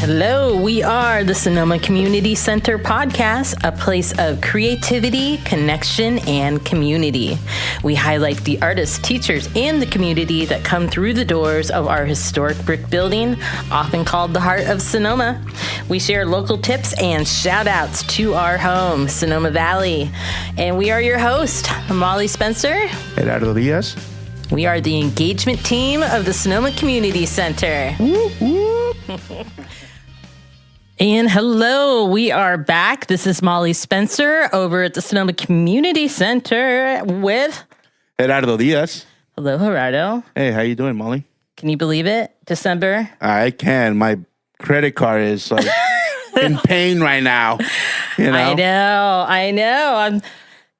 Hello, we are the Sonoma Community Center podcast, a place of creativity, connection, and community. We highlight the artists, teachers, and the community that come through the doors of our historic brick building, often called the heart of Sonoma. We share local tips and shout outs to our home, Sonoma Valley. And we are your host, Molly Spencer. Gerardo Diaz. We are the engagement team of the Sonoma Community Center. Whoop, whoop. And hello, we are back. This is Molly Spencer over at the Sonoma Community Center with Gerardo Diaz. Hello, Gerardo. Hey, how you doing, Molly? Can you believe it? December? I can. My credit card is like in pain right now. You know? I know.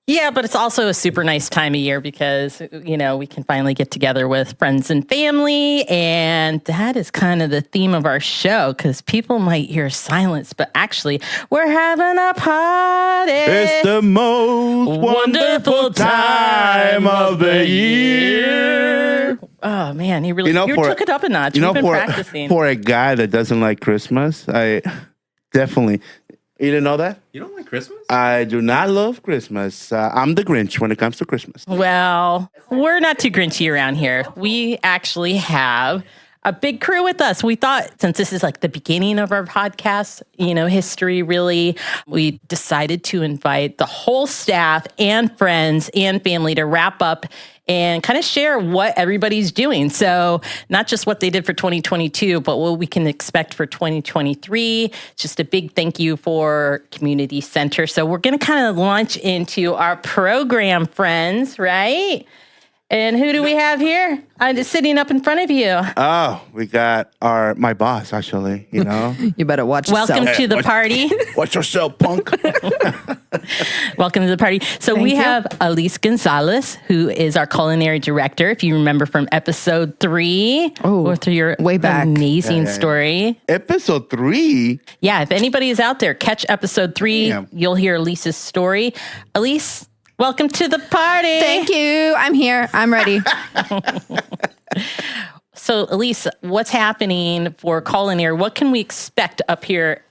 Yeah, but it's also a super nice time of year because, you know, we can finally get together with friends and family. And that is kind of the theme of our show because people might hear silence, but actually we're having a party. It's the most wonderful time of the year. Oh, man, you took it up a notch. We've been practicing. For a guy that doesn't like Christmas, I definitely... You didn't know that? You don't like Christmas? I do not love Christmas. I'm the Grinch when it comes to Christmas. Well, we're not too grinchy around here. We actually have a big crew with us. We thought, since this is like the beginning of our podcast, history really, we decided to invite the whole staff and friends and family to wrap up and kind of share what everybody's doing. So not just what they did for 2022, but what we can expect for 2023. Just a big thank you for Community Center. So we're going to kind of launch into our program, friends, right? And who do we have here? Just sitting up in front of you. Oh, we got my boss, actually, You better watch yourself. Welcome to the party. Watch yourself, punk. Welcome to the party. So we have Elise Gonzalez, who is our culinary director. If you remember from episode 3. With your way back. Amazing story. Episode 3? Yeah, if anybody is out there, catch episode 3. Damn. You'll hear Elise's story. Elise, welcome to the party. Thank you. I'm here. I'm ready. So, Elise, what's happening for culinary? What can we expect up here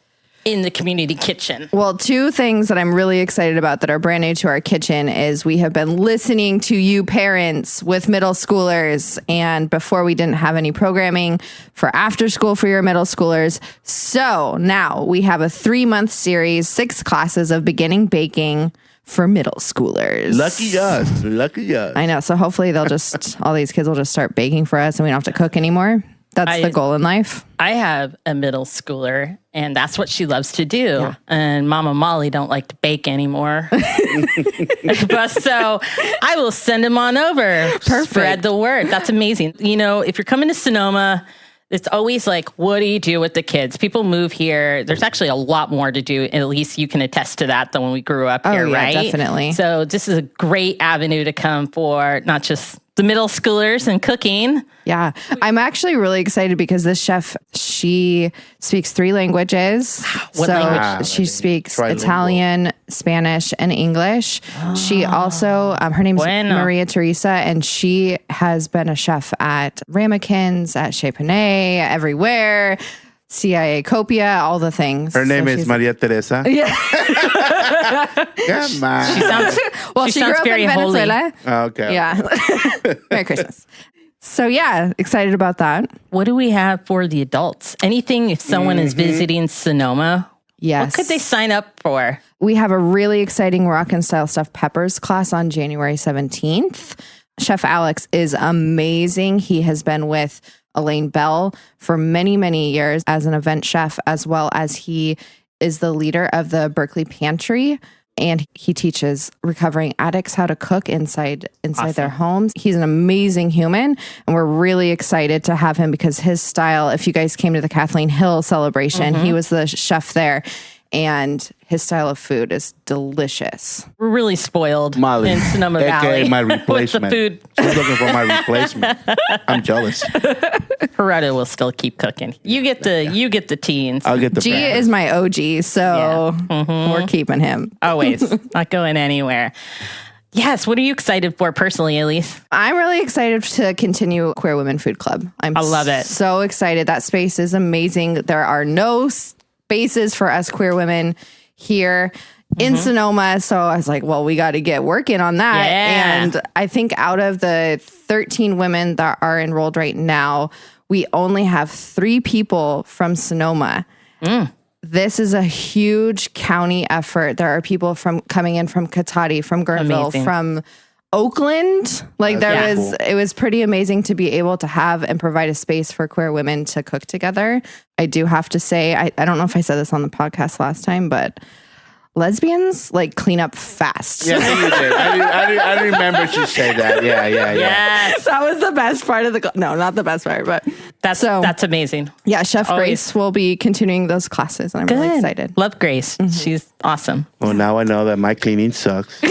in the community kitchen? Well, two things that I'm really excited about that are brand new to our kitchen is we have been listening to you parents with middle schoolers. And before we didn't have any programming for after school for your middle schoolers. So now we have a 3-month series, 6 classes of beginning baking for middle schoolers. Lucky us. I know. So hopefully all these kids will just start baking for us and we don't have to cook anymore. That's the goal in life. I have a middle schooler, and that's what she loves to do. Yeah. And Mama Molly don't like to bake anymore. But so I will send him on over. Perfect. Spread the word. That's amazing. If you're coming to Sonoma, it's always like, what do you do with the kids? People move here. There's actually a lot more to do. At least you can attest to that than when we grew up here, right? Definitely. So this is a great avenue to come for not just the middle schoolers and cooking. Yeah. I'm actually really excited because this chef, she speaks 3 languages. What language? She speaks Italian, Spanish, and English. She also, her name's Maria Teresa, and she has been a chef at Ramekins, at Chez Panay, everywhere. CIA Copia, all the things. Her name is Maria Teresa. Yeah. Come on. She grew up in Venezuela. Oh, okay. Yeah. Merry Christmas. So yeah, excited about that. What do we have for the adults? Anything if someone is visiting Sonoma? Yes. What could they sign up for? We have a really exciting Moroccan style stuffed peppers class on January 17th. Chef Alex is amazing. He has been with Elaine Bell for many, many years as an event chef, as well as he is the leader of the Berkeley Pantry. And he teaches recovering addicts how to cook inside their homes. He's an amazing human. And we're really excited to have him because his style, if you guys came to the Kathleen Hill celebration, he was the chef there. And his style of food is delicious. We're really spoiled Molly, in Sonoma Valley. AKA my replacement. With the food. She's looking for my replacement. I'm jealous. Gerardo will still keep cooking. You get the teens. I'll get the G brand. is my OG, so we're keeping him. Always. Not going anywhere. Yes. What are you excited for personally, Elise? I'm really excited to continue Queer Women Food Club. I love it. So excited. That space is amazing. There are no spaces for us queer women here in Sonoma. So I was like, well, we got to get working on that. Yeah. And I think out of the 13 women that are enrolled right now, we only have 3 people from Sonoma. This is a huge county effort. There are people coming in from Cotati, from Guerneville, from Oakland. Like it was pretty amazing to be able to have and provide a space for queer women to cook together. I do have to say, I don't know if I said this on the podcast last time, but lesbians like clean up fast. Yeah, you did. I remember you said that. Yeah. Yes. That was the best part of no, not the best part, but that's amazing. Yeah, Chef Grace will be continuing those classes, and I'm really excited. Love Grace. She's awesome. Well, now I know that my cleaning sucks. You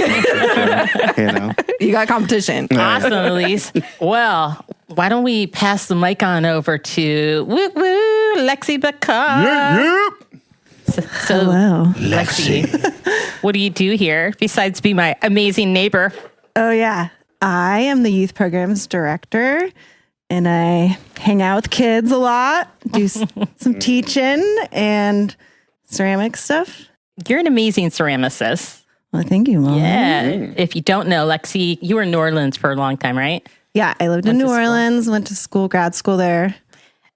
got competition. Awesome, Elise. Well, why don't we pass the mic on over to Lexi Bacall. So, hello, Lexi. What do you do here besides be my amazing neighbor? Oh, yeah. I am the youth programs director, and I hang out with kids a lot, do some teaching and ceramic stuff. You're an amazing ceramicist. Well, thank you, Mom. Yeah. If you don't know, Lexi, you were in New Orleans for a long time, right? Yeah, I lived in New Orleans, went to school, grad school there.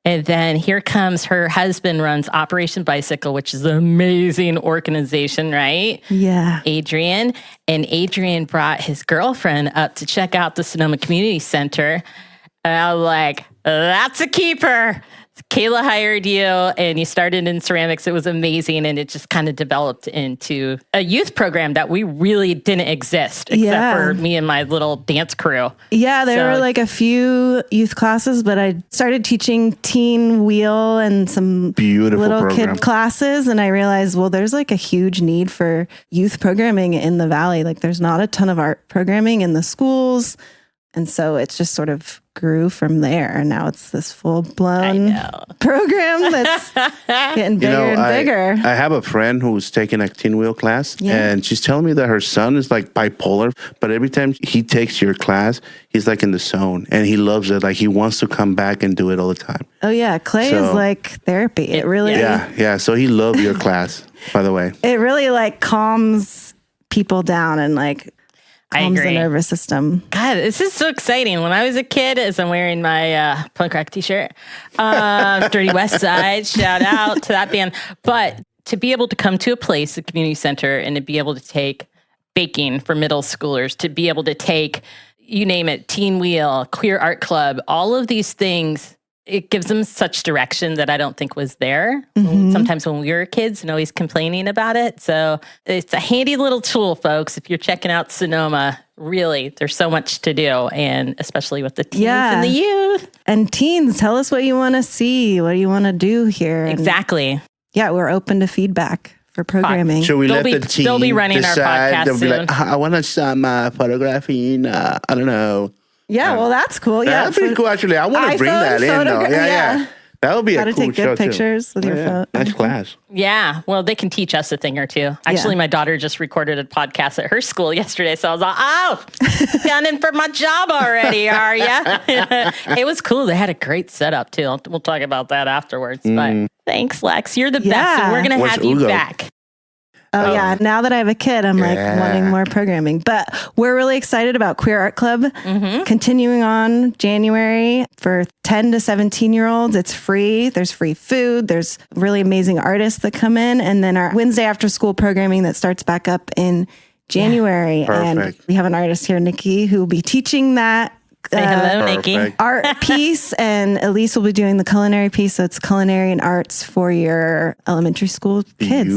And then here comes her husband runs Operation Bicycle, which is an amazing organization, right? Yeah. Adrian. And Adrian brought his girlfriend up to check out the Sonoma Community Center. And I was like, that's a keeper. Kayla hired you and you started in ceramics. It was amazing. And it just kind of developed into a youth program that we really didn't exist except for me and my little dance crew. Yeah, there were like a few youth classes, but I started teaching teen wheel and some little kid classes. And I realized, well, there's like a huge need for youth programming in the Valley. Like there's not a ton of art programming in the schools. And so it's just sort of grew from there. And now it's this full-blown program that's getting bigger and bigger. I have a friend who's taking a teen wheel class, and she's telling me that her son is like bipolar, but every time he takes your class, he's like in the zone, and he loves it. Like he wants to come back and do it all the time. Oh, yeah. Clay is like therapy. It really... Yeah. So he loved your class, by the way. It really like calms people down and like... calms the nervous system. God, this is so exciting. When I was a kid, as I'm wearing my punk rock t-shirt, Dirty West Side, shout out to that band. But to be able to come to a place, a community center, and to be able to take baking for middle schoolers, to be able to take, you name it, Teen Wheel, Queer Art Club, all of these things, it gives them such direction that I don't think was there sometimes when we were kids and always complaining about it. So it's a handy little tool, folks. If you're checking out Sonoma, really, there's so much to do. And especially with the teens and the youth. And teens, tell us what you want to see. What do you want to do here? Exactly. And we're open to feedback for programming. Should we let the team they'll be running decide? our podcast They'll be soon. like, I want to some photographing. I don't know. Yeah, well, that's cool. That'd be cool, actually. I want to bring that in, though. Yeah. That would be a cool show, take good pictures with your phone. Nice class. Yeah, well, they can teach us a thing or two. Actually, my daughter just recorded a podcast at her school yesterday, so I was like, oh, gunning for my job already, are ya? It was cool. They had a great setup, too. We'll talk about that afterwards. But thanks, Lex. You're the best, and we're going to have you back. Oh, yeah. Now that I have a kid, I'm like wanting more programming. But we're really excited about Queer Art Club continuing on January for 10 to 17-year-olds. It's free. There's free food. There's really amazing artists that come in. And then our Wednesday after school programming that starts back up in January. And we have an artist here, Nikki, who will be teaching that. Say hello, Nikki. Art piece, and Elise will be doing the culinary piece. So it's culinary and arts for your elementary school kids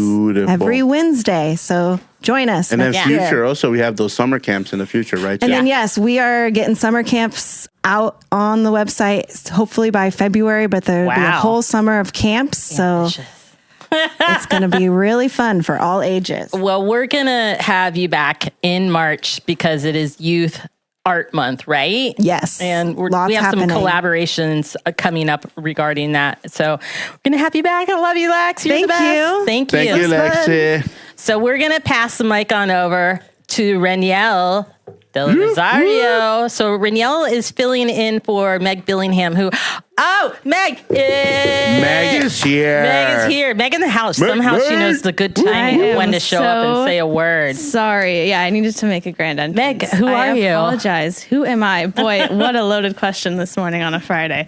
every Wednesday. So join us. And then future, also, we have those summer camps in the future, right? And then, yes, we are getting summer camps out on the website, hopefully by February, but there'll be a whole summer of camps. So it's going to be really fun for all ages. Well, we're going to have you back in March because it is Youth Art Month, right? Yes. And we have some collaborations coming up regarding that. So we're going to have you back. I love you, Lex. You're the best. Thank you. Thank you, Lexi. So we're going to pass the mic on over to Renielle Del Rosario. So Reniel is filling in for Meg Billingham, Meg is here. Meg is here. Meg in the house. Somehow she knows the good timing when to show up and say a word. Sorry. Yeah, I needed to make a grand entrance. Meg, who are you? I apologize. Who am I? Boy, what a loaded question this morning on a Friday.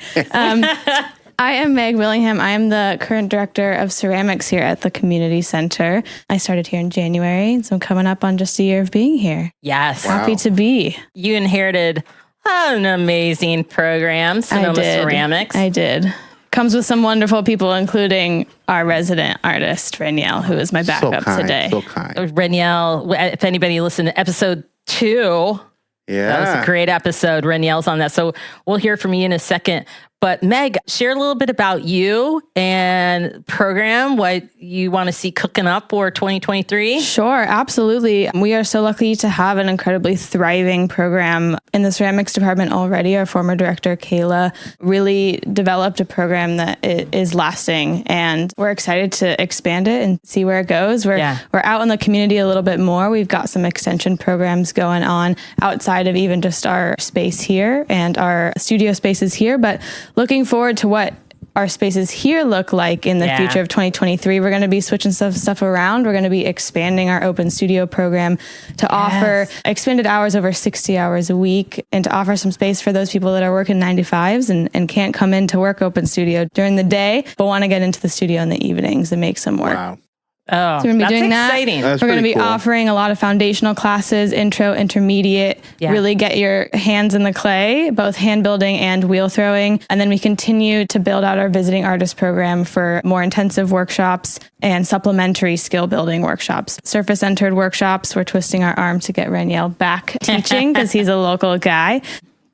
I am Meg Willingham. I am the current director of ceramics here at the community center. I started here in January, so I'm coming up on just a year of being here. Yes. Happy to be. You inherited an amazing program, Sonoma Ceramics. I did. Comes with some wonderful people, including our resident artist, Reniel, who is my backup today. So kind. Reniel, if anybody listened to episode 2, that was a great episode. Reniel's on that. So we'll hear from you in a second. But Meg, share a little bit about you and program, what you want to see cooking up for 2023. Sure, absolutely. We are so lucky to have an incredibly thriving program in the ceramics department already. Our former director, Kayla, really developed a program that is lasting, and we're excited to expand it and see where it goes. We're out in the community a little bit more. We've got some extension programs going on outside of even just our space here and our studio spaces here, but looking forward to what our spaces here look like in the future of 2023. We're going to be switching stuff around. We're going to be expanding our open studio program to offer expanded hours over 60 hours a week, and to offer some space for those people that are working 9 to 5s and can't come in to work open studio during the day, but want to get into the studio in the evenings and make some work. Wow. Oh, so we're going to be doing exciting. that. We're going to be offering a lot of foundational classes, intro, intermediate, really get your hands in the clay, both hand building and wheel throwing. And then we continue to build out our visiting artist program for more intensive workshops and supplementary skill building workshops. Surface centered workshops. We're twisting our arm to get Reniel back teaching because he's a local guy.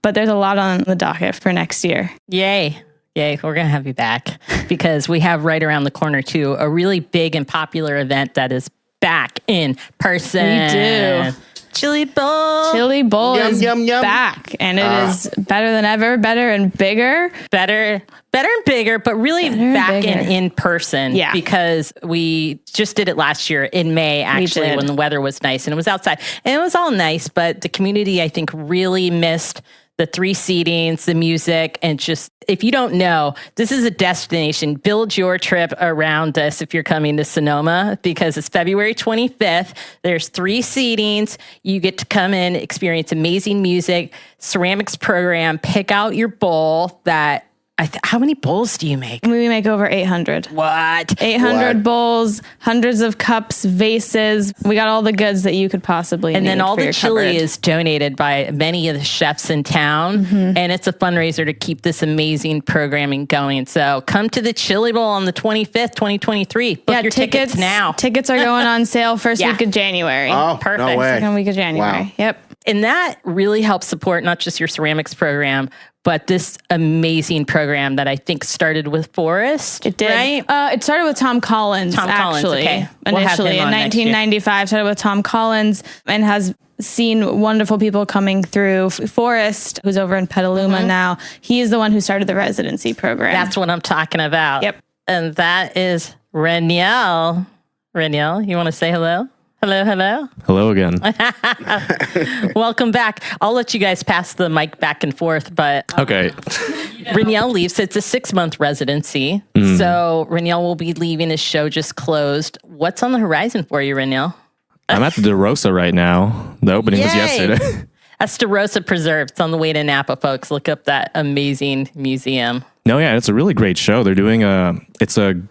But there's a lot on the docket for next year. Yay, we're going to have you back because we have right around the corner, too, a really big and popular event that is back in person. We do. Chili Bowl. Chili Bowl is yum. back, and it is better than ever, better and bigger. Better and bigger, but really back in person. Yeah. Because we just did it last year in May, actually, when the weather was nice and it was outside. And it was all nice, but the community, I think, really missed the 3 seatings, the music, and just, if you don't know, this is a destination. Build your trip around this if you're coming to Sonoma, because it's February 25th. There's 3 seatings. You get to come in, experience amazing music, ceramics program, pick out your bowl that, how many bowls do you make? We make over 800. What? 800 bowls, hundreds of cups, vases. We got all the goods that you could possibly need. And then all the chili cupboard. is donated by many of the chefs in town. And it's a fundraiser to keep this amazing programming going. So come to the Chili Bowl on the 25th, 2023. Book your tickets now. Tickets are going on sale first week of January. Oh, perfect. No way. Second week of January. Wow. Yep. And that really helps support not just your ceramics program, but this amazing program that I think started with Forrest. It did. Right? It started with Tom Collins, actually. Okay. We'll have him initially, on in next year. 1995, started with Tom Collins and has seen wonderful people coming through. Forrest, who's over in Petaluma now, he is the one who started the residency program. That's what I'm talking about. Yep. And that is Reniel. Reniel, you want to say hello? Hello. Hello again. Welcome back. I'll let you guys pass the mic back and forth, but Okay. Reniel leaves. It's a 6-month residency. So Reniel will be leaving. His show just closed. What's on the horizon for you, Reniel? I'm at the DeRosa right now. The opening was Yay. yesterday. That's DeRosa Preserve. It's on the way to Napa, folks. Look up that amazing museum. No, yeah, it's a really great show. They're doing it's a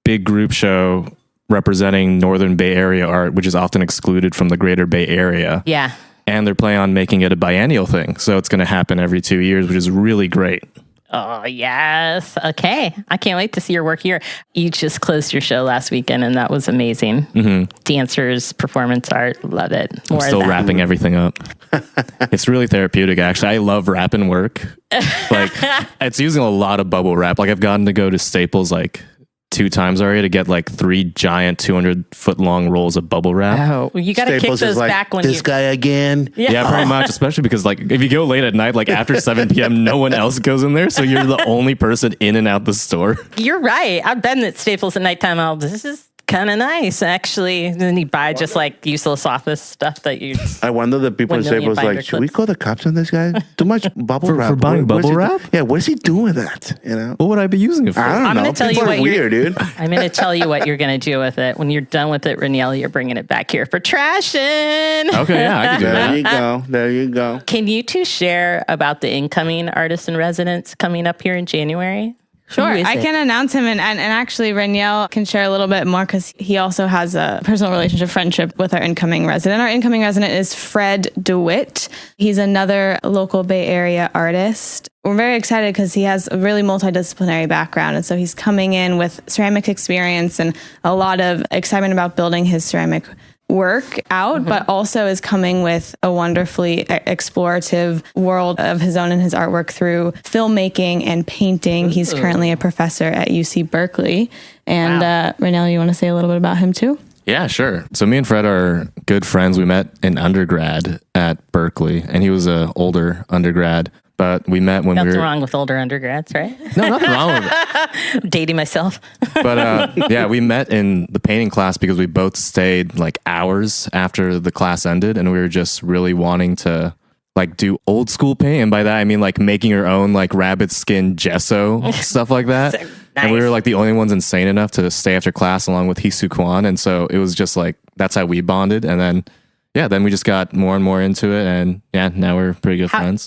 big group show representing Northern Bay Area art, which is often excluded from the Greater Bay Area. Yeah. And they're planning on making it a biennial thing. So it's going to happen every 2 years, which is really great. Oh, yes. Okay. I can't wait to see your work here. You just closed your show last weekend, and that was amazing. Dancers, performance art, love it. I'm still wrapping everything up. It's really therapeutic, actually. I love wrapping work. Like, it's using a lot of bubble wrap. Like, I've gotten to go to Staples, 2 times already to get 3 giant 200-foot long rolls of bubble wrap. Oh, well, you got to kick those back when this guy again. Yeah, pretty much. Especially because if you go late at night, after 7 p.m., no one else goes in there. So you're the only person in and out the store. You're right. I've been at Staples at nighttime. This is kind of nice, actually. And then you buy just like useless office stuff that you. I wonder the people in Staples like, should we call the cops on this guy? Too much bubble wrap. For buying bubble wrap? Yeah, what is he doing with that? You know? What would I be using it for? I don't I'm know. going to tell you People what are weird, dude. I'm going to tell you what you're going to do with it. When you're done with it, Ranielle, you're bringing it back here for trashing. Okay, yeah, I can do that. There you go. There you go. Can you two share about the incoming artist in residence coming up here in January? Sure, I can announce him, and actually Ranielle can share a little bit more because he also has a personal relationship, friendship with our incoming resident. Our incoming resident is Fred DeWitt. He's another local Bay Area artist. We're very excited because he has a really multidisciplinary background, and so he's coming in with ceramic experience and a lot of excitement about building his ceramic work out, but also is coming with a wonderfully explorative world of his own and his artwork through filmmaking and painting. He's currently a professor at UC Berkeley. And Ranielle, you want to say a little bit about him too? Yeah, sure. So me and Fred are good friends. We met in undergrad at Berkeley, and he was an older undergrad. But we met when Nothing wrong with older undergrads, right? No, nothing wrong with it. Dating myself. But yeah, we met in the painting class because we both stayed like hours after the class ended, and we were just really wanting to like do old school paint. And by that, I mean like making your own like rabbit skin gesso, stuff like that. Nice. And we were like the only ones insane enough to stay after class along with Hisu Kwan. And so it was just like, that's how we bonded. And then then we just got more and more into it, and now we're pretty good friends.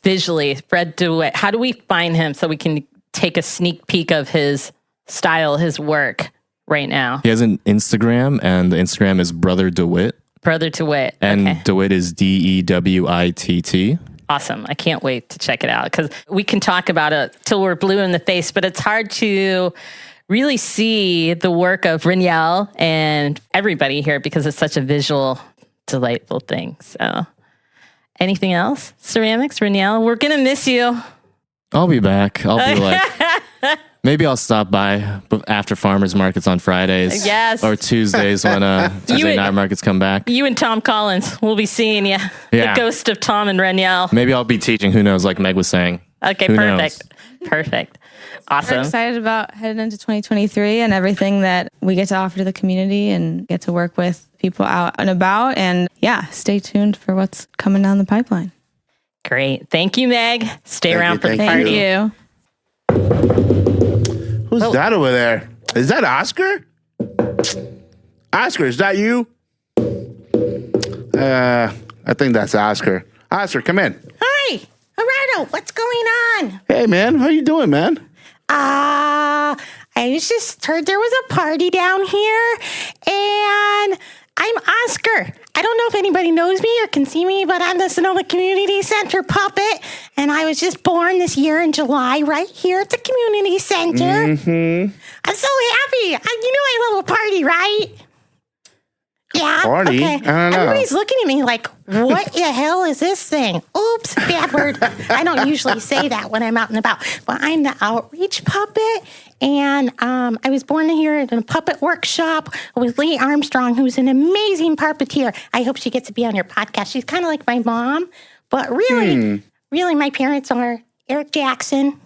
Visually, Fred DeWitt, how do we find him so we can take a sneak peek of his style, his work right now? He has an Instagram, and the Instagram is Brother DeWitt. Brother DeWitt. And okay. DeWitt is DEWITT. Awesome. I can't wait to check it out because we can talk about it till we're blue in the face, but it's hard to really see the work of Ranielle and everybody here because it's such a visual, delightful thing. So anything else? Ceramics, Ranielle, we're going to miss you. I'll be back. I'll be like, maybe I'll stop by after farmers markets on Fridays. Yes. Or Tuesdays when Tuesday night markets come back. You and Tom Collins, we'll be seeing you. Yeah. The ghost of Tom and Ranielle. Maybe I'll be teaching, who knows, like Meg was saying. Okay, who perfect. knows? Perfect. Awesome. We're excited about heading into 2023 and everything that we get to offer to the community and get to work with people out and about. And stay tuned for what's coming down the pipeline. Great. Thank you, Meg. Stay around for the party. Thank you. Who's that over there? Is that Oscar? Oscar, is that you? I think that's Oscar. Oscar, come in. Hi, Gerardo, what's going on? Hey, man. How you doing, man? I just heard there was a party down here, and I'm Oscar. I don't know if anybody knows me or can see me, but I'm the Sonoma Community Center puppet, and I was just born this year in July right here at the Community Center. Mm-hmm. I'm so happy. I love a party, right? Yeah. Party? Okay. I don't know. Everybody's looking at me like, what the hell is this thing? Oops, bad word. I don't usually say that when I'm out and about. But I'm the outreach puppet. And I was born here in a puppet workshop with Lee Armstrong, who's an amazing puppeteer. I hope she gets to be on your podcast. She's kind of like my mom. But really, my parents are Eric Jackson.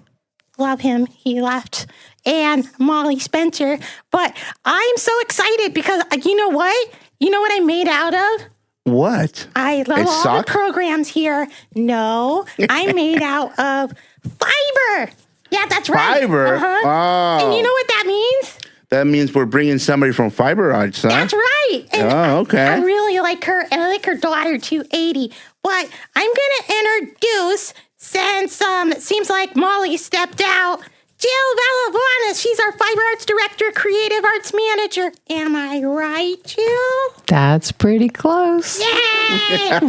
Love him. He left. And Molly Spencer. But I'm so excited because you know what? You know what I'm made out of? What? I love all sock? the programs here. No, I'm made out of fiber. Yeah, that's right. Fiber? Uh-huh. Oh. And you know what that means? That means we're bringing somebody from Fiber Arts, huh? That's right. And okay. I really like her, and I like her daughter too, 80. But I'm going to introduce, since it seems like Molly stepped out, Jill Valavanis. She's our Fiber Arts Director, Creative Arts Manager. Am I right, Jill? That's pretty close. Yay! I'm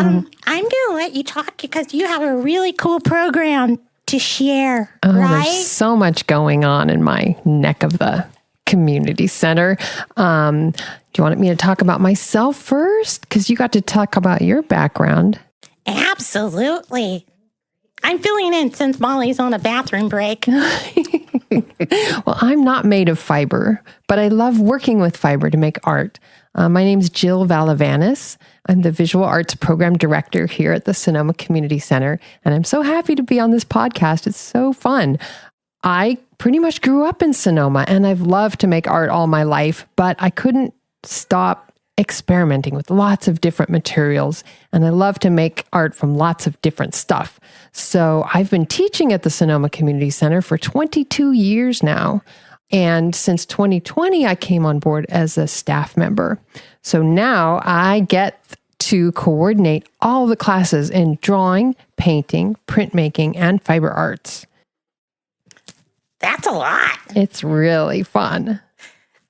going to let you talk because you have a really cool program to share, Oh, right? there's so much going on in my neck of the community center. Do you want me to talk about myself first? Because you got to talk about your background. Absolutely. I'm filling in since Molly's on a bathroom break. Well, I'm not made of fiber, but I love working with fiber to make art. My name's Jill Valavanis. I'm the Visual Arts Program Director here at the Sonoma Community Center, and I'm so happy to be on this podcast. It's so fun. I pretty much grew up in Sonoma, and I've loved to make art all my life, but I couldn't stop experimenting with lots of different materials, and I love to make art from lots of different stuff. So I've been teaching at the Sonoma Community Center for 22 years now. And since 2020, I came on board as a staff member. So now I get to coordinate all the classes in drawing, painting, printmaking, and fiber arts. That's a lot. It's really fun.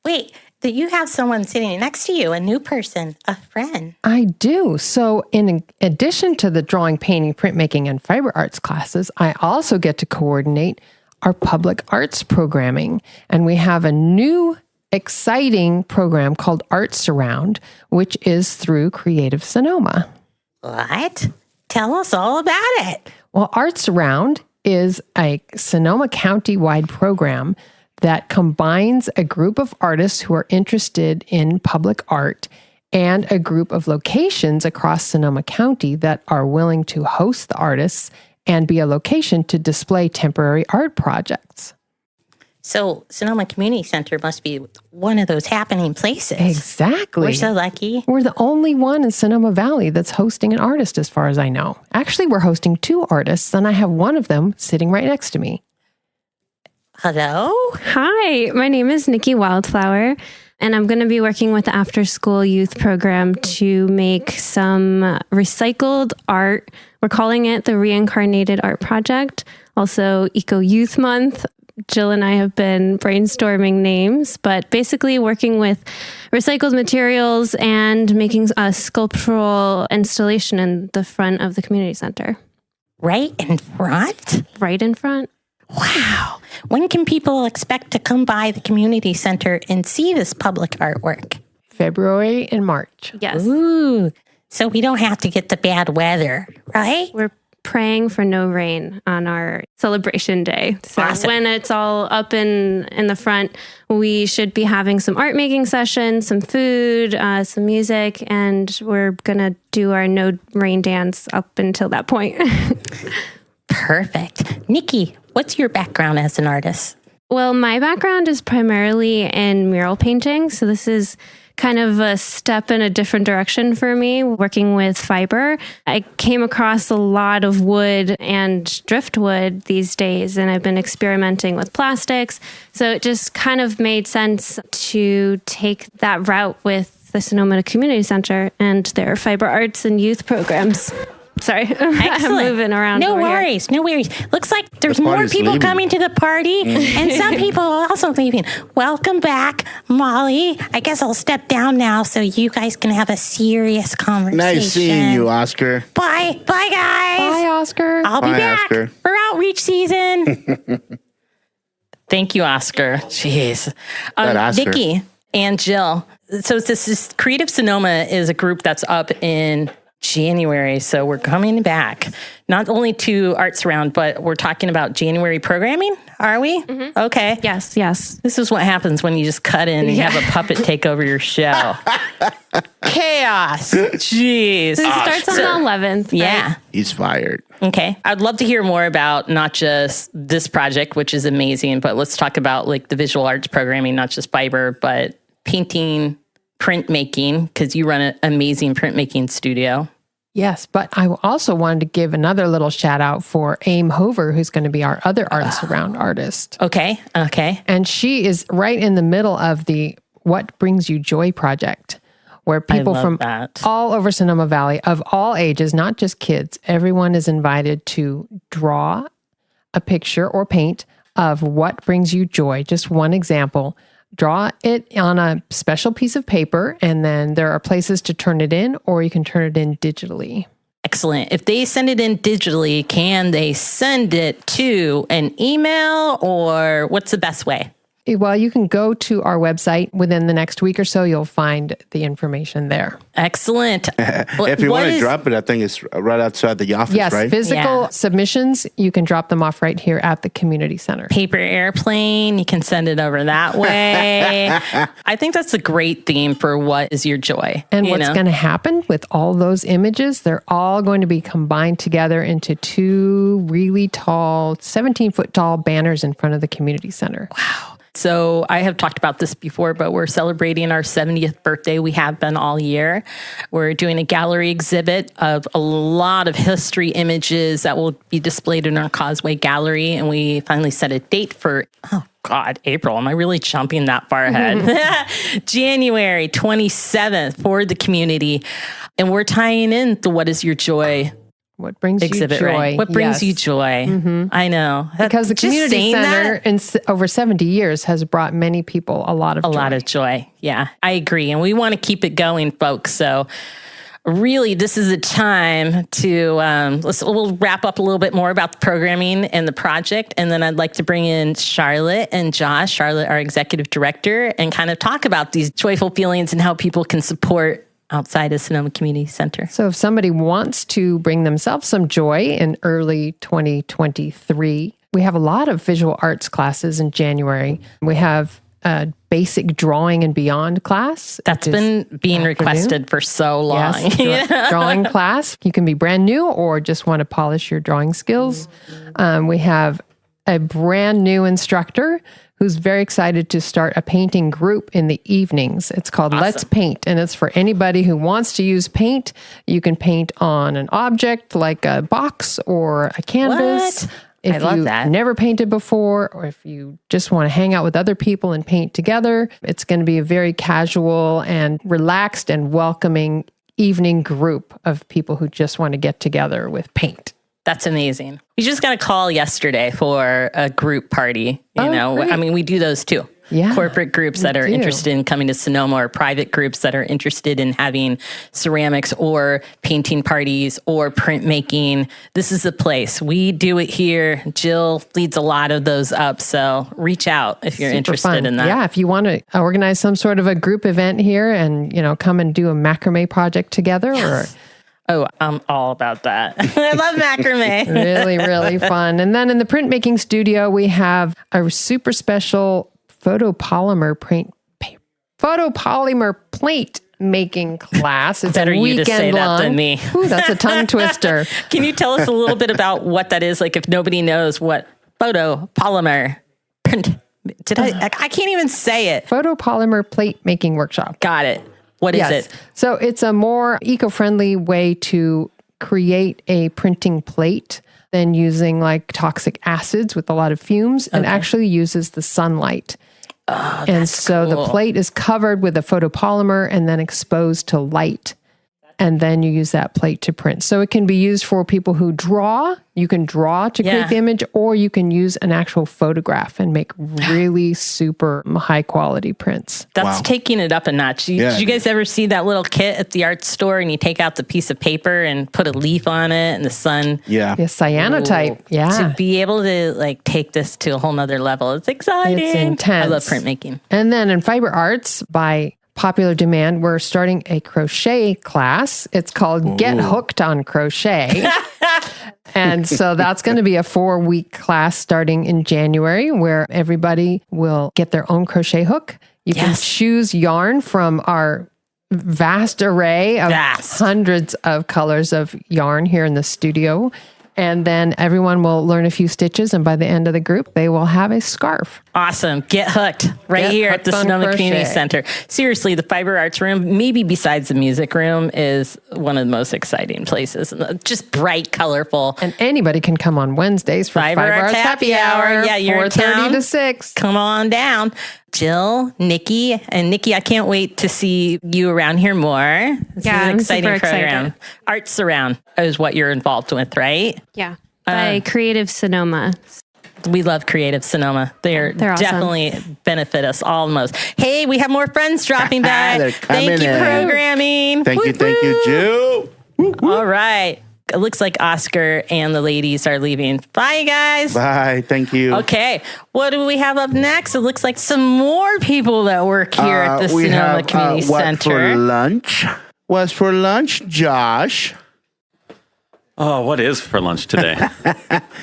Wait, do you have someone sitting next to you, a new person, a friend? I do. So in addition to the drawing, painting, printmaking, and fiber arts classes, I also get to coordinate our public arts programming. And we have a new exciting program called Art Surround, which is through Creative Sonoma. What? Tell us all about it. Well, Art Surround is a Sonoma County-wide program that combines a group of artists who are interested in public art and a group of locations across Sonoma County that are willing to host the artists and be a location to display temporary art projects. So Sonoma Community Center must be one of those happening places. Exactly. We're so lucky. We're the only one in Sonoma Valley that's hosting an artist, as far as I know. Actually, we're hosting 2 artists, and I have one of them sitting right next to me. Hello? Hi, my name is Nikki Wildflower, and I'm going to be working with the After School Youth Program to make some recycled art. We're calling it the Reincarnated Art Project, also Eco Youth Month. Jill and I have been brainstorming names, but basically working with recycled materials and making a sculptural installation in the front of the community center. Right in front? Right in front. Wow. When can people expect to come by the community center and see this public artwork? February and March. Yes. Ooh. So we don't have to get the bad weather, right? We're praying for no rain on our celebration day. So Awesome. when it's all up in the front, we should be having some art making sessions, some food, some music, and we're going to do our no rain dance up until that point. Perfect. Nikki, what's your background as an artist? Well, my background is primarily in mural painting. So this is kind of a step in a different direction for me, working with fiber. I came across a lot of wood and driftwood these days, and I've been experimenting with plastics. So it just kind of made sense to take that route with the Sonoma Community Center and their fiber arts and youth programs. Sorry, I'm moving around. No worries, no worries. Looks like there's more people coming to the party and some people also leaving. Welcome back, Molly. I guess I'll step down now so you guys can have a serious conversation. Nice seeing you, Oscar. Bye. Bye, guys. Bye, Oscar. I'll be Bye, back Oscar. for outreach season. Thank you, Oscar. Jeez. Oscar. Vicki and Jill. So this is Creative Sonoma is a group that's up in January. So we're coming back, not only to Art Surround, but we're talking about January programming. Are we? Mm-hmm. Okay. Yes. This is what happens when you just cut in and have a puppet take over your show. Chaos. Jeez. It starts on the 11th. Right? Yeah. He's fired. Okay. I'd love to hear more about not just this project, which is amazing, but let's talk about like the visual arts programming, not just fiber, but painting, printmaking, because you run an amazing printmaking studio. Yes, but I also wanted to give another little shout out for Aim Hover, who's going to be our other Art Surround artist. Okay. And she is right in the middle of the What Brings You Joy project, where people from all over Sonoma Valley of all ages, not just kids, everyone is invited to draw a picture or paint of what brings you joy. Just one example. Draw it on a special piece of paper, and then there are places to turn it in, or you can turn it in digitally. Excellent. If they send it in digitally, can they send it to an email, or what's the best way? Well, you can go to our website within the next week or so. You'll find the information there. Excellent. If you want to drop it, I think it's right outside the office, Yes, right? physical submissions, you can drop them off right here at the community center. Paper airplane, you can send it over that way. I think that's a great theme for what is your joy. And what's going to happen with all those images, they're all going to be combined together into 2 really tall, 17-foot tall banners in front of the community center. Wow. So I have talked about this before, but we're celebrating our 70th birthday. We have been all year. We're doing a gallery exhibit of a lot of history images that will be displayed in our Causeway Gallery. And we finally set a date for, April. Am I really jumping that far ahead? January 27th for the community. And we're tying in the What is Your Joy What brings exhibit, you joy? right? What brings you joy? I know. Because the Just community saying center that, in over 70 years has brought many people a lot of joy. a lot of joy. Yeah, I agree. And we want to keep it going, folks. So really, this is a time to, we'll wrap up a little bit more about the programming and the project. And then I'd like to bring in Charlotte and Josh, Charlotte, our executive director, and kind of talk about these joyful feelings and how people can support outside of Sonoma Community Center. So if somebody wants to bring themselves some joy in early 2023, we have a lot of visual arts classes in January. We have a basic drawing and beyond class. That's been being requested for so long. Yes, drawing class. You can be brand new or just want to polish your drawing skills. We have a brand new instructor who's very excited to start a painting group in the evenings. It's called Let's Paint, and it's for anybody who wants to use paint. You can paint on an object like a box or a canvas. What? If I love you've that. never painted before, or if you just want to hang out with other people and paint together, it's going to be a very casual and relaxed and welcoming evening group of people who just want to get together with paint. That's amazing. We just got a call yesterday for a group party. Great. I mean, we do those too. Yeah, corporate groups that are interested in coming to Sonoma, or private groups that are interested in having ceramics or painting parties or printmaking. This is the place. We do it here. Jill leads a lot of those up. So reach out if you're interested in that. Yeah, if you want to organize some sort of a group event here and, come and do a macrame project together or... Oh, I'm all about that. I love macrame. Really, really fun. And then in the printmaking studio, we have a super special photopolymer plate making class. It's Better a you weekend to say long. that than me. Ooh, that's a tongue twister. Can you tell us a little bit about what that is? Like, if nobody knows what photopolymer print, I can't even say it. Photopolymer plate making workshop. Got it. What is it? So it's a more eco-friendly way to create a printing plate than using like toxic acids with a lot of fumes, and actually uses the sunlight. Oh, and so cool. the plate is covered with a photopolymer and then exposed to light. And then you use that plate to print. So it can be used for people who draw. You can draw to create the image, or you can use an actual photograph and make really super high quality prints. That's taking it up a notch. Did you guys ever see that little kit at the art store, and you take out the piece of paper and put a leaf on it and the sun? Yeah. Cyanotype. Yeah. To be able to like take this to a whole nother level. It's exciting. It's intense. I love printmaking. And then in fiber arts, by popular demand, we're starting a crochet class. It's called Get Hooked on Crochet. And so that's going to be a 4-week class starting in January, where everybody will get their own crochet hook. You can choose yarn from our vast array of hundreds of colors of yarn here in the studio. And then everyone will learn a few stitches, and by the end of the group, they will have a scarf. Awesome. Get hooked here at the Sonoma Community Center. Seriously, the Fiber Arts Room, maybe besides the music room, is one of the most exciting places. Just bright, colorful. And anybody can come on Wednesdays for Fiber Arts Happy Hour. Yeah, you're in 4:30 town. to 6. Come on down. Jill, Nikki, I can't wait to see you around here more. This is an exciting super program. excited. Arts Around is what you're involved with, right? Yeah. By Creative Sonoma. We love Creative Sonoma. They're awesome. definitely benefit us all the most. Hey, we have more friends dropping by. They're coming Thank you, in. programming. Thank you, Jill. All right. It looks like Oscar and the ladies are leaving. Bye, guys. Bye. Thank you. Okay. What do we have up next? It looks like some more people that work here at the Sonoma Community Center. What's for lunch, Josh? Oh, what is for lunch today?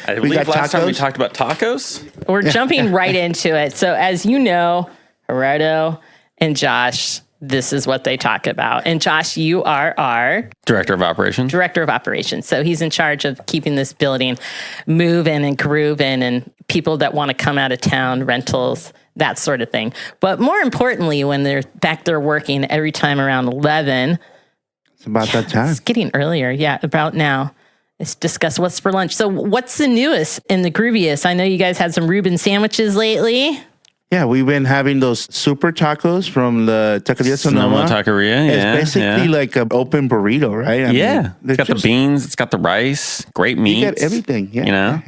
I believe last time we talked about tacos. We're jumping right into it. So as you know, Gerardo and Josh, this is what they talk about. And Josh, you are our Director of Operations. So he's in charge of keeping this building moving and grooving and people that want to come out of town, rentals, that sort of thing. But more importantly, when they're back there working every time around 11. It's about that time. It's getting earlier. Yeah, about now. Let's discuss what's for lunch. So what's the newest and the grooviest? I know you guys had some Reuben sandwiches lately. Yeah, we've been having those super tacos from the Taqueria Sonoma. Taqueria, yeah. It's basically like an open burrito, right? I mean, it's got the beans, it's got the rice, great meat. You got everything, yeah. You know?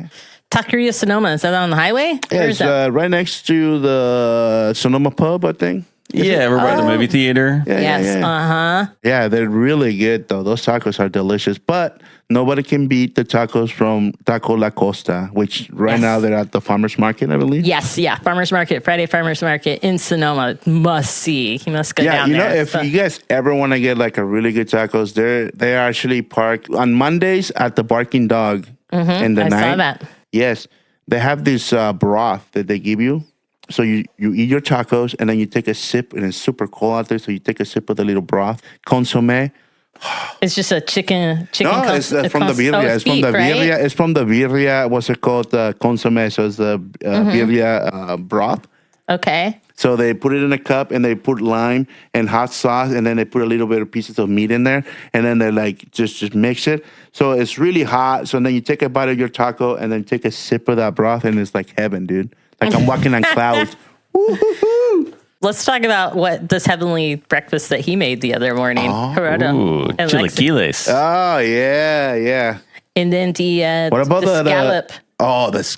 Taqueria Sonoma, is that on the highway? Yeah, it's right next to the Sonoma pub, I think. Yeah, we're by the movie theater. Yeah, they're really good, though. Those tacos are delicious. But nobody can beat the tacos from Taco La Costa, which now they're at the farmer's market, I believe. Yes, yeah. Farmer's market, Friday Farmer's Market in Sonoma. Must see. You must go down there. Yeah, if you guys ever want to get like a really good tacos, they're actually parked on Mondays at the Barking Dog in the night. I saw that. Yes. They have this broth that they give you. So you eat your tacos and then you take a sip, and it's super cold out there. So you take a sip of the little broth, consomme. It's just a chicken. No, it's from the birria. It's from the birria. It's from the birria. What's it called? Consomme. So it's the birria broth. Okay. So they put it in a cup and they put lime and hot sauce, and then they put a little bit of pieces of meat in there, and then they like just mix it. So it's really hot. So then you take a bite of your taco and then take a sip of that broth, and it's like heaven, dude. Like I'm walking on clouds. Let's talk about what this heavenly breakfast that he made the other morning. Chilaquiles. Oh, yeah. And then what about the scallop?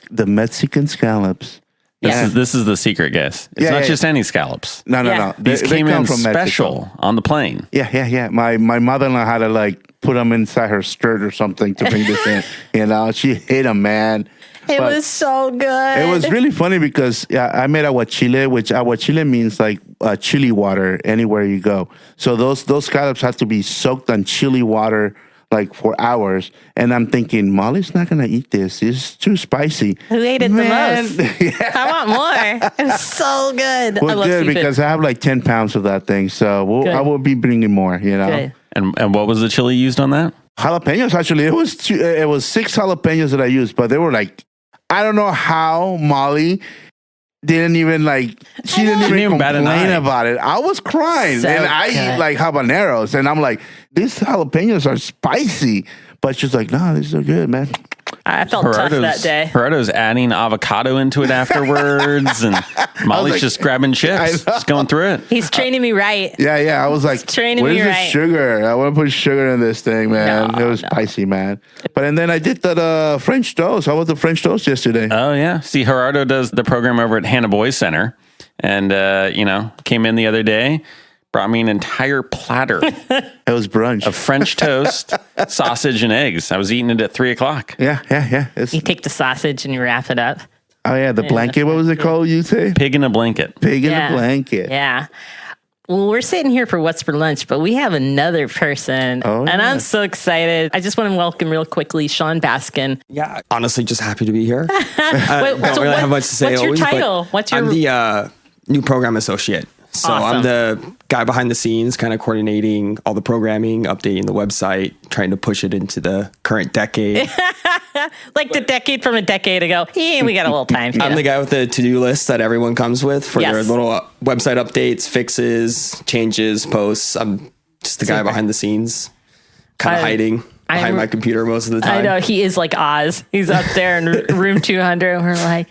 The Mexican scallops. This is the secret, guys. It's not just any scallops. No. These came in from special Mexico. on the plane. Yeah. My mother-in-law had to like put them inside her skirt or something to bring this in. You know, she hit them, man. It was so good. It was really funny because I made aguachile, which aguachile means like chili water anywhere you go. So those scallops have to be soaked on chili water like for hours. And I'm thinking, Molly's not going to eat this. It's too spicy. Who ate it the most? I want more. It was so good. Well, good, because I have like 10 pounds of that thing. So I will be bringing more, you know. Good. And what was the chili used on that? Jalapenos, actually. It was 6 jalapenos that I used, but they were like, I don't know how Molly didn't even she didn't even complain about it. I was crying, and I eat like habaneros, and I'm like, these jalapenos are spicy. But she's like, no, these are good, man. I felt tough that day. Gerardo's adding avocado into it afterwards, and Molly's just grabbing chips, just going through it. He's training me right. Yeah. I was like, where's the sugar? I want to put sugar in this thing, man. It was spicy, man. And then I did that French toast. How was the French toast yesterday? Oh, yeah. See, Gerardo does the program over at Hannah Boys Center, and, came in the other day. Brought me an entire platter. It was brunch of French toast, sausage, and eggs. I was eating it at 3:00. Yeah. You take the sausage and you wrap it up. Oh yeah, the blanket. What was it called? You say pig in a blanket. Pig in a blanket. Yeah. Well, we're sitting here for what's for lunch, but we have another person, and I'm so excited. I just want to welcome real quickly Sean Baskin. Yeah, honestly, just happy to be here. Don't really have much to say. What's your title? I'm the new program associate. So awesome. I'm the guy behind the scenes, kind of coordinating all the programming, updating the website, trying to push it into the current decade. Like the decade from a decade ago. Yeah, we got a little time. I'm the guy with the to-do list that everyone comes with for their little website updates, fixes, changes, posts. I'm just the guy behind the scenes, kind of hiding behind my computer most of the time. I know, he is like Oz. He's up there in room 200, and we're like,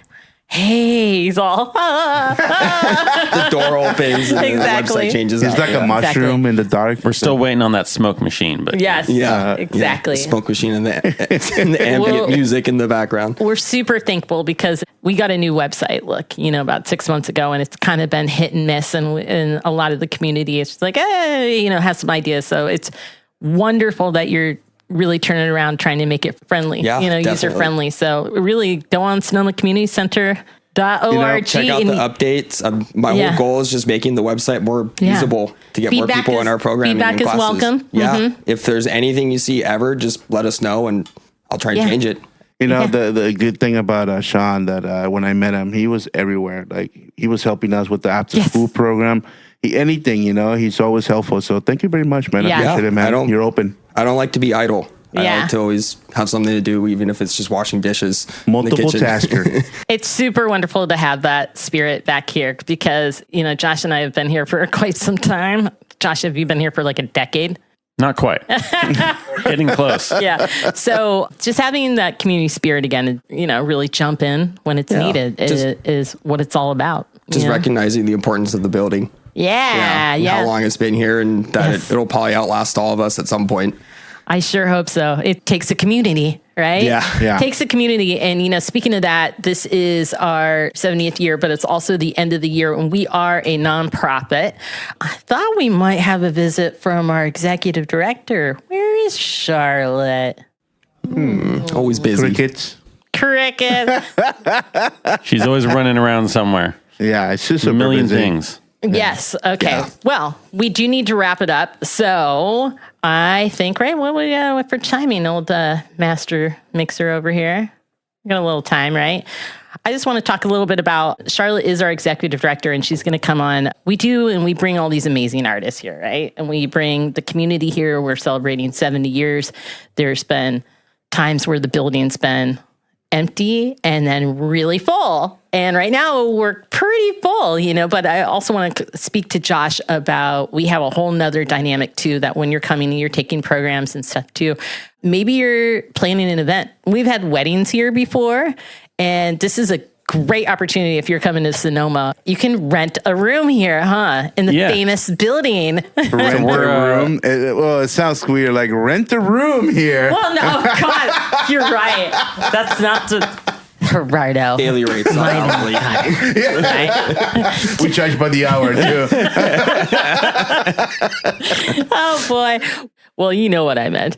hey, he's all, the door opens and the website changes. It's like a mushroom in the dark. We're still waiting on that smoke machine, but yes, exactly. The smoke machine and the ambient music in the background. We're super thankful because we got a new website look, about 6 months ago, and it's kind of been hit and miss, and in a lot of the community, it's like, has some ideas. So it's wonderful that you're really turn it around, trying to make it friendly, user friendly. So really go on SonomaCommunityCenter.org. Check out the updates. My whole goal is just making the website more usable to get more people in our programming and classes. Feedback is welcome. Yeah. If there's anything you see ever, just let us know and I'll try and change it. The good thing about Sean, that when I met him, he was everywhere. Like, he was helping us with the after school program. Anything, he's always helpful. So thank you very much, man. I appreciate it, man. You're open. I don't like to be idle. I like to always have something to do, even if it's just washing dishes. Multiple tasker. It's super wonderful to have that spirit back here because, Josh and I have been here for quite some time. Josh, have you been here for like a decade? Not quite. Getting close. Yeah. So just having that community spirit again, really jump in when it's needed is what it's all about. Just recognizing the importance of the building. Yeah. How long it's been here and that it'll probably outlast all of us at some point. I sure hope so. It takes a community, right? Yeah. It takes a community. And, speaking of that, this is our 70th year, but it's also the end of the year, and we are a nonprofit. I thought we might have a visit from our executive director. Where is Charlotte? Always busy. Cricket. She's always running around somewhere. Yeah, it's just a million things. Yes. Okay. Yeah. Well, we do need to wrap it up. So I think, right, what we got for timing, old master mixer over here? We got a little time, right? I just want to talk a little bit about Charlotte is our executive director, and she's going to come on. We bring all these amazing artists here, right? And we bring the community here. We're celebrating 70 years. There's been times where the building's been empty and then really full. And right now we're pretty full, but I also want to speak to Josh about, we have a whole nother dynamic too, that when you're coming and you're taking programs and stuff too, maybe you're planning an event. We've had weddings here before, and this is a great opportunity if you're coming to Sonoma. You can rent a room here, in the famous building. Rent a room? It sounds weird, like rent a room here. Well, no, God, you're right. That's not Gerardo. Daily rates. Right. We charge by the hour, too. Oh, boy. Well, you know what I meant.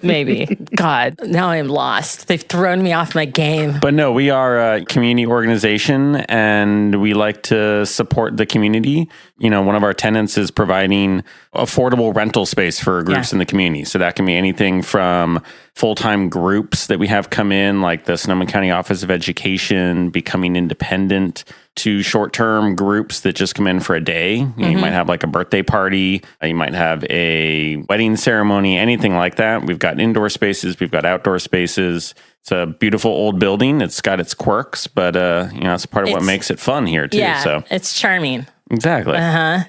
Maybe. God, now I'm lost. They've thrown me off my game. But no, we are a community organization, and we like to support the community. One of our tenants is providing affordable rental space for groups in the community. So that can be anything from full-time groups that we have come in, like the Sonoma County Office of Education, Becoming Independent, to short-term groups that just come in for a day. You might have like a birthday party, you might have a wedding ceremony, anything like that. We've got indoor spaces, we've got outdoor spaces. It's a beautiful old building. It's got its quirks, but it's part of what makes it fun here too. Yeah, so it's charming. Exactly.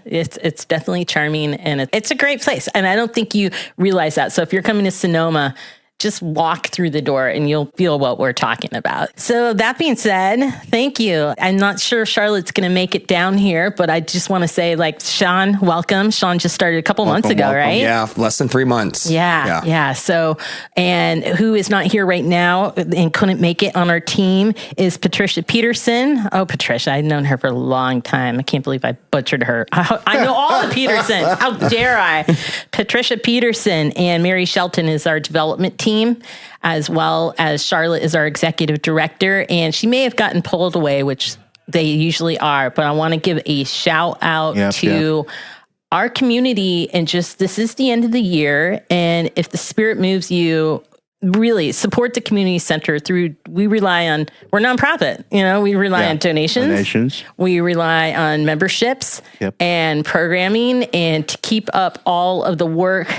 It's definitely charming, and it's a great place. And I don't think you realize that. So if you're coming to Sonoma, just walk through the door and you'll feel what we're talking about. So that being said, thank you. I'm not sure if Charlotte's going to make it down here, but I just want to say, Sean, welcome. Sean just started a couple months ago, right? Yeah, less than 3 months. Yeah. So, and who is not here right now and couldn't make it on our team is Patricia Peterson. Oh, Patricia, I've known her for a long time. I can't believe I butchered her. I know all the Petersons. How dare I? Patricia Peterson and Mary Shelton is our development team, as well as Charlotte is our executive director. And she may have gotten pulled away, which they usually are, but I want to give a shout out to our community. And just, this is the end of the year. And if the spirit moves you, really support the community center we're nonprofit, we rely on donations. We rely on memberships and programming, and to keep up all of the work,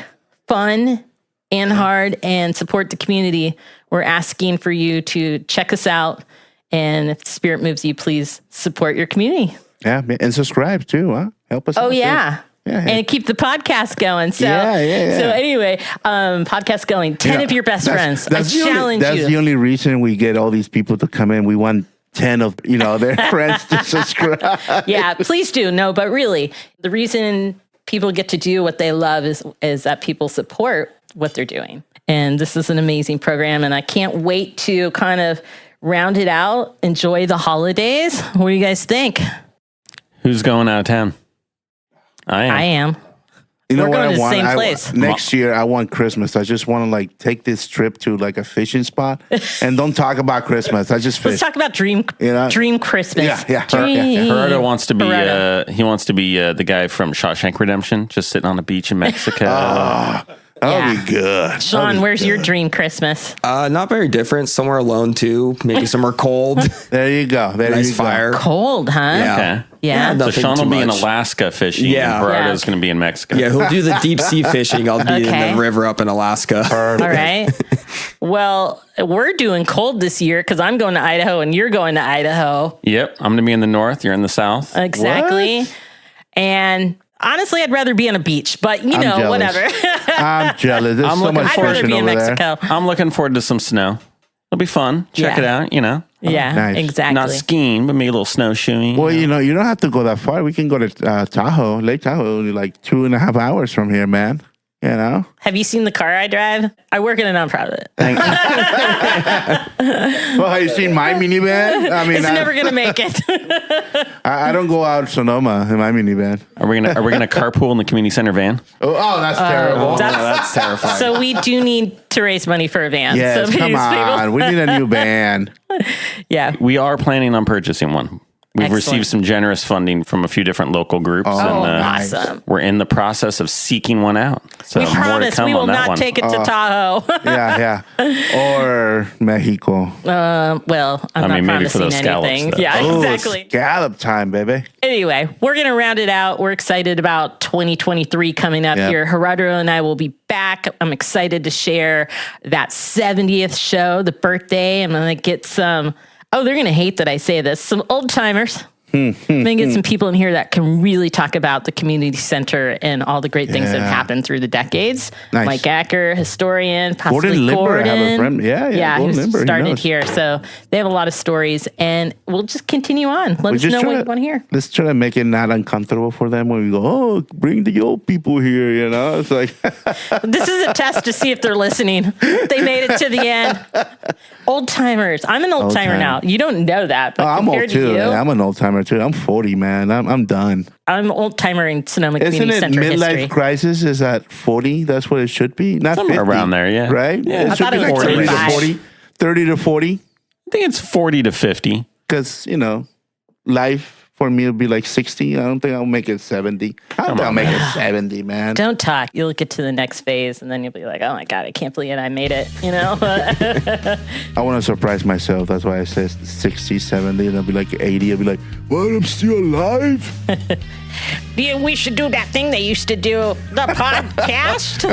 fun and hard, and support the community. We're asking for you to check us out. And if the spirit moves you, please support your community. Yeah. And subscribe too, huh? Help us. Oh, yeah. And keep the podcast going. So, So anyway, podcast going. 10 of your best friends. I challenge you. That's the only reason we get all these people to come in. We want 10 of their friends to subscribe. Yeah, please do. No, but really, the reason people get to do what they love is that people support what they're doing. And this is an amazing program, and I can't wait to kind of round it out. Enjoy the holidays. What do you guys think? Who's going out of town? I am. You know We're what going I to the want? same place. Next year, I want Christmas. I just want to like take this trip to like a fishing spot and don't talk about Christmas. I just fish. Let's talk about dream Christmas. Yeah. Gerardo wants to be he wants to be the guy from Shawshank Redemption, just sitting on a beach in Mexico. That'll be good. Sean, where's your dream Christmas? Not very different. Somewhere alone too. Maybe somewhere cold. There you go. Nice fire. Cold, huh? Yeah. Okay. Yeah. So Nothing Sean will too be in much. Alaska fishing. Yeah. And Gerardo's going to be in Mexico. Yeah, he'll do the deep sea fishing. I'll be in the river up in Alaska. All right. Well, we're doing cold this year because I'm going to Idaho and you're going to Idaho. Yep. I'm going to be in the north. You're in the south. Exactly. What? And honestly, I'd rather be on a beach, but I'm jealous. whatever. I'm jealous. There's so much I'd rather fishing be in over there. Mexico. I'm looking forward to some snow. It'll be fun. Check it out, Yeah, Nice. exactly. Not skiing, but maybe a little snowshoeing. Well, you don't have to go that far. We can go to Tahoe, Lake Tahoe, only like 2.5 hours from here, man. You know? Have you seen the car I drive? I work in a nonprofit. Well, have you seen my minivan? I mean, It's never going to make it. I don't go out Sonoma in my minivan. Are we gonna carpool in the community center van? Oh, that's terrible. That's terrifying. So we do need to raise money for a van. Yes, so come please, on. We need a new van. Yeah. We are planning on purchasing one. We've Excellent. received some generous funding from a few different local groups. Oh, awesome. We're in the process of seeking one out. So We more to promise come we will on that not one. take it to Tahoe. Yeah. Or Mexico. Well, I'm not maybe for promising those scallops, anything. though. Yeah, Oh, exactly. scallop time, baby. Anyway, we're going to round it out. We're excited about 2023 coming up Yep. here. Gerardo and I will be back. I'm excited to share that 70th show, the birthday. I'm going to get some, they're going to hate that I say this, some old timers. I'm going to get some people in here that can really talk about the community center and all the great things that have Yeah. happened through the decades. Nice. Mike Acker, historian, possibly Gordon Limber, Gordon. I have a friend. Yeah, Gordon who's Limber, he started knows. here. So they have a lot of stories, and we'll just continue on. Let us know what you want to hear. Let's try to make it not uncomfortable for them when we go, oh, bring the old people here, you know? It's like, This is a test to see if they're listening. They made it to the end. Old timers. I'm an old timer now. You don't know that, but I'm old compared too. to you, I'm an old timer too. I'm 40, man. I'm done. I'm an old timer in Sonoma Isn't Community it Center midlife history. crisis is at 40? That's what it should be. Not Somewhere 50, around there, yeah. Right? Yeah. It I should thought be it was like 30 to 35. 40. 30 to 40. I think it's 40 to 50. Because, life for me would be like 60. I don't think I'll make it 70. I don't think I'll make it 70, man. Don't talk. You'll get to the next phase, and then you'll be like, "Oh my god, I can't believe I made it." I want to surprise myself. That's why I say 60, 70, and I'll be like 80. I'll be like, what? I'm still alive? Yeah, we should do that thing they used to do, the podcast.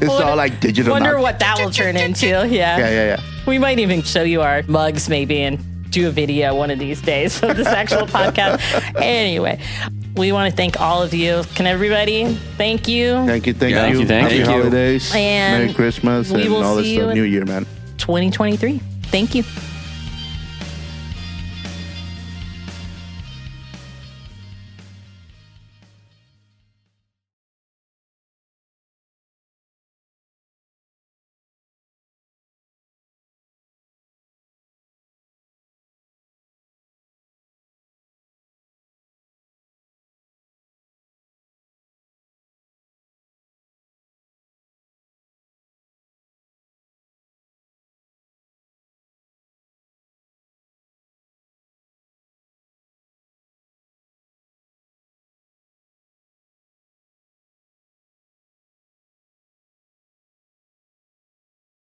It's all like digital Wonder now. what that will turn into. Yeah. Yeah. We might even show you our mugs maybe and do a video one of these days of this actual podcast. Anyway, we want to thank all of you. Can everybody? Thank you. Thank you. Thank you. Happy you. holidays. And Merry Christmas we and will all this see you stuff. in- New Year, man. 2023. Thank you.